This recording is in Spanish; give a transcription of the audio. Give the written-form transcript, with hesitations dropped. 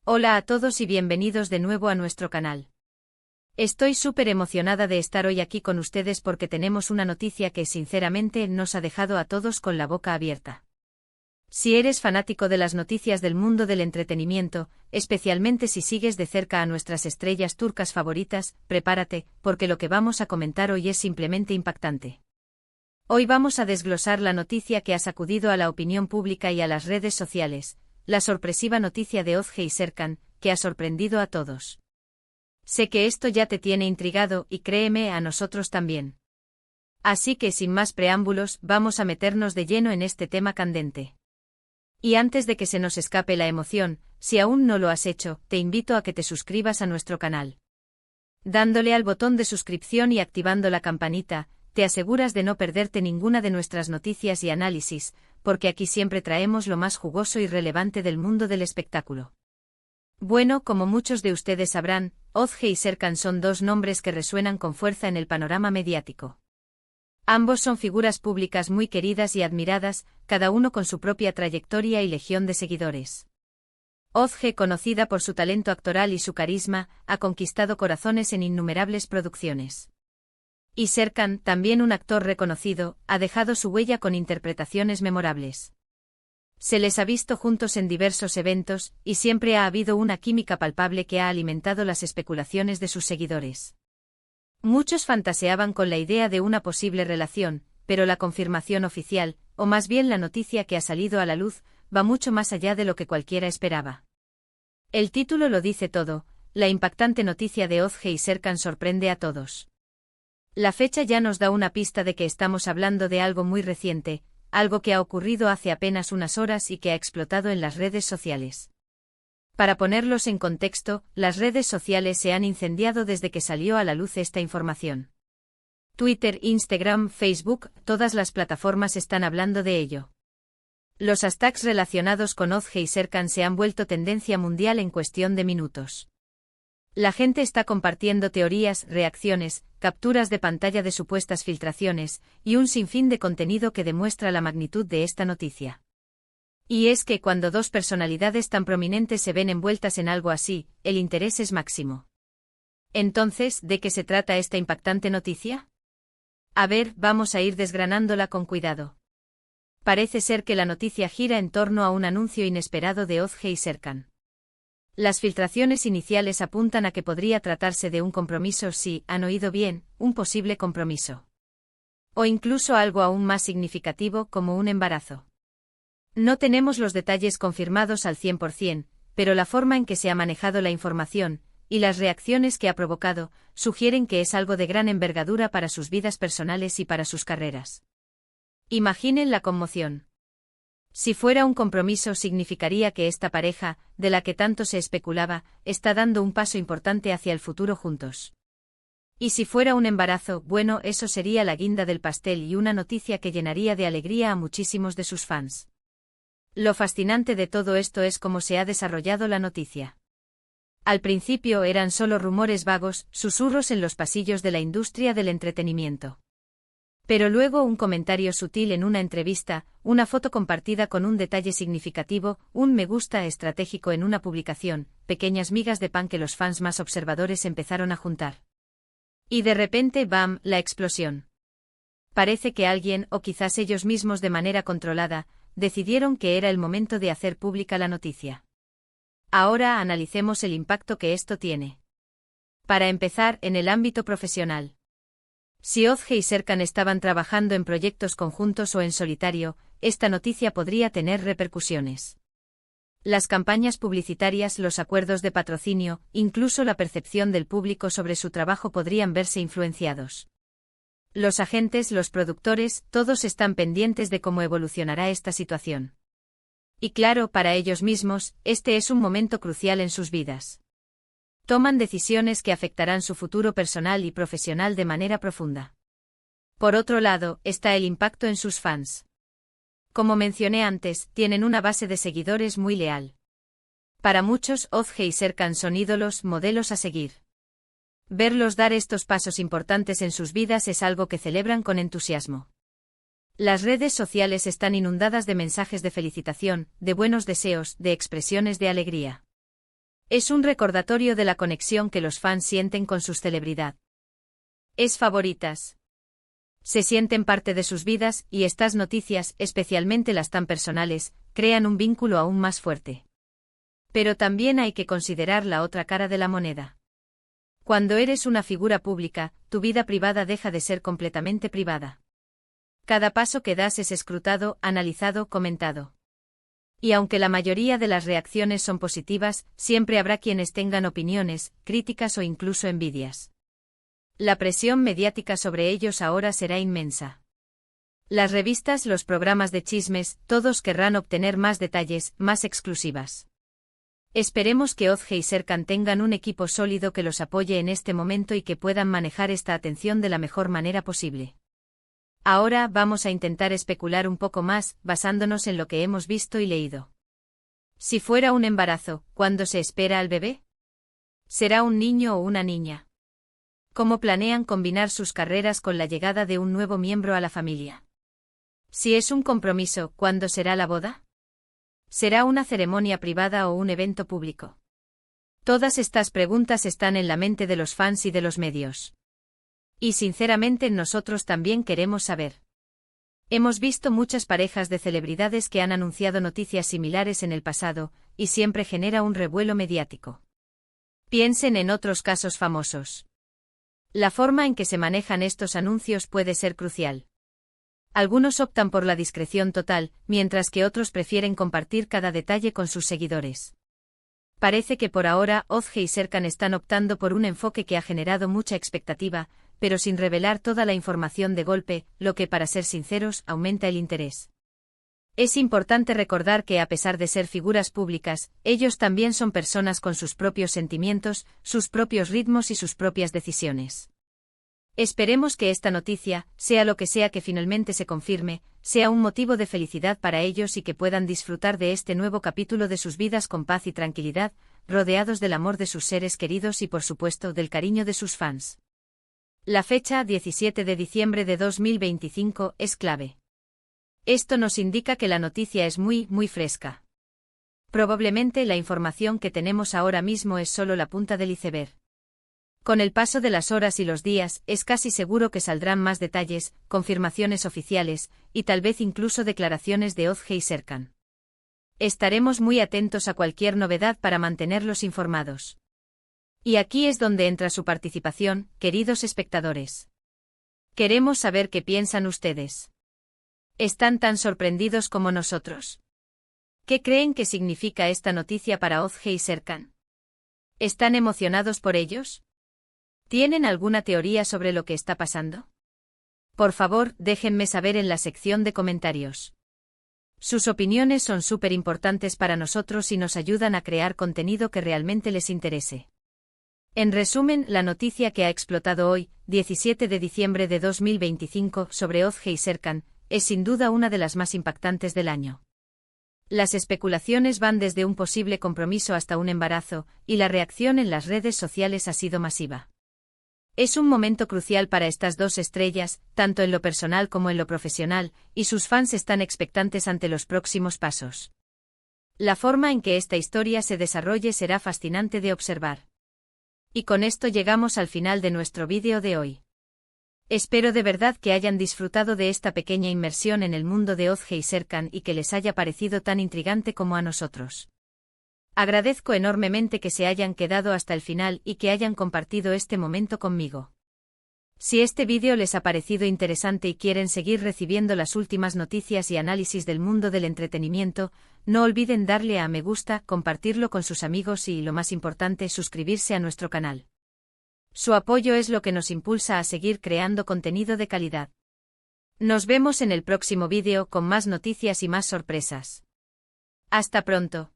Hola a todos y bienvenidos de nuevo a nuestro canal. Estoy súper emocionada de estar hoy aquí con ustedes porque tenemos una noticia que sinceramente nos ha dejado a todos con la boca abierta. Si eres fanático de las noticias del mundo del entretenimiento, especialmente si sigues de cerca a nuestras estrellas turcas favoritas, prepárate, porque lo que vamos a comentar hoy es simplemente impactante. Hoy vamos a desglosar la noticia que ha sacudido a la opinión pública y a las redes sociales. La sorpresiva noticia de Özge y Serkan, que ha sorprendido a todos. Sé que esto ya te tiene intrigado y créeme, a nosotros también. Así que sin más preámbulos, vamos a meternos de lleno en este tema candente. Y antes de que se nos escape la emoción, si aún no lo has hecho, te invito a que te suscribas a nuestro canal. Dándole al botón de suscripción y activando la campanita, te aseguras de no perderte ninguna de nuestras noticias y análisis, porque aquí siempre traemos lo más jugoso y relevante del mundo del espectáculo. Bueno, como muchos de ustedes sabrán, Özge y Serkan son dos nombres que resuenan con fuerza en el panorama mediático. Ambos son figuras públicas muy queridas y admiradas, cada uno con su propia trayectoria y legión de seguidores. Özge, conocida por su talento actoral y su carisma, ha conquistado corazones en innumerables producciones. Y Serkan, también un actor reconocido, ha dejado su huella con interpretaciones memorables. Se les ha visto juntos en diversos eventos, y siempre ha habido una química palpable que ha alimentado las especulaciones de sus seguidores. Muchos fantaseaban con la idea de una posible relación, pero la confirmación oficial, o más bien la noticia que ha salido a la luz, va mucho más allá de lo que cualquiera esperaba. El título lo dice todo, la impactante noticia de Özge y Serkan sorprende a todos. La fecha ya nos da una pista de que estamos hablando de algo muy reciente, algo que ha ocurrido hace apenas unas horas y que ha explotado en las redes sociales. Para ponerlos en contexto, las redes sociales se han incendiado desde que salió a la luz esta información. Twitter, Instagram, Facebook, todas las plataformas están hablando de ello. Los hashtags relacionados con Özge y Serkan se han vuelto tendencia mundial en cuestión de minutos. La gente está compartiendo teorías, reacciones, capturas de pantalla de supuestas filtraciones, y un sinfín de contenido que demuestra la magnitud de esta noticia. Y es que cuando dos personalidades tan prominentes se ven envueltas en algo así, el interés es máximo. Entonces, ¿de qué se trata esta impactante noticia? A ver, vamos a ir desgranándola con cuidado. Parece ser que la noticia gira en torno a un anuncio inesperado de Özge y Serkan. Las filtraciones iniciales apuntan a que podría tratarse de un compromiso, sí, han oído bien, un posible compromiso. O incluso algo aún más significativo como un embarazo. No tenemos los detalles confirmados al 100%, pero la forma en que se ha manejado la información, y las reacciones que ha provocado, sugieren que es algo de gran envergadura para sus vidas personales y para sus carreras. Imaginen la conmoción. Si fuera un compromiso significaría que esta pareja, de la que tanto se especulaba, está dando un paso importante hacia el futuro juntos. Y si fuera un embarazo, bueno, eso sería la guinda del pastel y una noticia que llenaría de alegría a muchísimos de sus fans. Lo fascinante de todo esto es cómo se ha desarrollado la noticia. Al principio eran solo rumores vagos, susurros en los pasillos de la industria del entretenimiento. Pero luego un comentario sutil en una entrevista, una foto compartida con un detalle significativo, un me gusta estratégico en una publicación, pequeñas migas de pan que los fans más observadores empezaron a juntar. Y de repente, ¡bam!, la explosión. Parece que alguien, o quizás ellos mismos de manera controlada, decidieron que era el momento de hacer pública la noticia. Ahora analicemos el impacto que esto tiene. Para empezar, en el ámbito profesional. Si Özge y Serkan estaban trabajando en proyectos conjuntos o en solitario, esta noticia podría tener repercusiones. Las campañas publicitarias, los acuerdos de patrocinio, incluso la percepción del público sobre su trabajo podrían verse influenciados. Los agentes, los productores, todos están pendientes de cómo evolucionará esta situación. Y claro, para ellos mismos, este es un momento crucial en sus vidas. Toman decisiones que afectarán su futuro personal y profesional de manera profunda. Por otro lado, está el impacto en sus fans. Como mencioné antes, tienen una base de seguidores muy leal. Para muchos, Özge y Serkan son ídolos, modelos a seguir. Verlos dar estos pasos importantes en sus vidas es algo que celebran con entusiasmo. Las redes sociales están inundadas de mensajes de felicitación, de buenos deseos, de expresiones de alegría. Es un recordatorio de la conexión que los fans sienten con sus celebridades. Es favoritas. Se sienten parte de sus vidas y estas noticias, especialmente las tan personales, crean un vínculo aún más fuerte. Pero también hay que considerar la otra cara de la moneda. Cuando eres una figura pública, tu vida privada deja de ser completamente privada. Cada paso que das es escrutado, analizado, comentado. Y aunque la mayoría de las reacciones son positivas, siempre habrá quienes tengan opiniones, críticas o incluso envidias. La presión mediática sobre ellos ahora será inmensa. Las revistas, los programas de chismes, todos querrán obtener más detalles, más exclusivas. Esperemos que Ozge y Serkan tengan un equipo sólido que los apoye en este momento y que puedan manejar esta atención de la mejor manera posible. Ahora vamos a intentar especular un poco más, basándonos en lo que hemos visto y leído. Si fuera un embarazo, ¿cuándo se espera al bebé? ¿Será un niño o una niña? ¿Cómo planean combinar sus carreras con la llegada de un nuevo miembro a la familia? Si es un compromiso, ¿cuándo será la boda? ¿Será una ceremonia privada o un evento público? Todas estas preguntas están en la mente de los fans y de los medios. Y sinceramente nosotros también queremos saber. Hemos visto muchas parejas de celebridades que han anunciado noticias similares en el pasado, y siempre genera un revuelo mediático. Piensen en otros casos famosos. La forma en que se manejan estos anuncios puede ser crucial. Algunos optan por la discreción total, mientras que otros prefieren compartir cada detalle con sus seguidores. Parece que por ahora Ozge y Serkan están optando por un enfoque que ha generado mucha expectativa, pero sin revelar toda la información de golpe, lo que, para ser sinceros, aumenta el interés. Es importante recordar que a pesar de ser figuras públicas, ellos también son personas con sus propios sentimientos, sus propios ritmos y sus propias decisiones. Esperemos que esta noticia, sea lo que sea que finalmente se confirme, sea un motivo de felicidad para ellos y que puedan disfrutar de este nuevo capítulo de sus vidas con paz y tranquilidad, rodeados del amor de sus seres queridos y por supuesto del cariño de sus fans. La fecha 17 de diciembre de 2025 es clave. Esto nos indica que la noticia es muy fresca. Probablemente la información que tenemos ahora mismo es solo la punta del iceberg. Con el paso de las horas y los días, es casi seguro que saldrán más detalles, confirmaciones oficiales, y tal vez incluso declaraciones de Ozge y Serkan. Estaremos muy atentos a cualquier novedad para mantenerlos informados. Y aquí es donde entra su participación, queridos espectadores. Queremos saber qué piensan ustedes. ¿Están tan sorprendidos como nosotros? ¿Qué creen que significa esta noticia para Ozge y Serkan? ¿Están emocionados por ellos? ¿Tienen alguna teoría sobre lo que está pasando? Por favor, déjenme saber en la sección de comentarios. Sus opiniones son súper importantes para nosotros y nos ayudan a crear contenido que realmente les interese. En resumen, la noticia que ha explotado hoy, 17 de diciembre de 2025, sobre Ozge y Serkan, es sin duda una de las más impactantes del año. Las especulaciones van desde un posible compromiso hasta un embarazo, y la reacción en las redes sociales ha sido masiva. Es un momento crucial para estas dos estrellas, tanto en lo personal como en lo profesional, y sus fans están expectantes ante los próximos pasos. La forma en que esta historia se desarrolle será fascinante de observar. Y con esto llegamos al final de nuestro vídeo de hoy. Espero de verdad que hayan disfrutado de esta pequeña inmersión en el mundo de Ozge y Serkan y que les haya parecido tan intrigante como a nosotros. Agradezco enormemente que se hayan quedado hasta el final y que hayan compartido este momento conmigo. Si este vídeo les ha parecido interesante y quieren seguir recibiendo las últimas noticias y análisis del mundo del entretenimiento, no olviden darle a me gusta, compartirlo con sus amigos y, lo más importante, suscribirse a nuestro canal. Su apoyo es lo que nos impulsa a seguir creando contenido de calidad. Nos vemos en el próximo vídeo con más noticias y más sorpresas. Hasta pronto.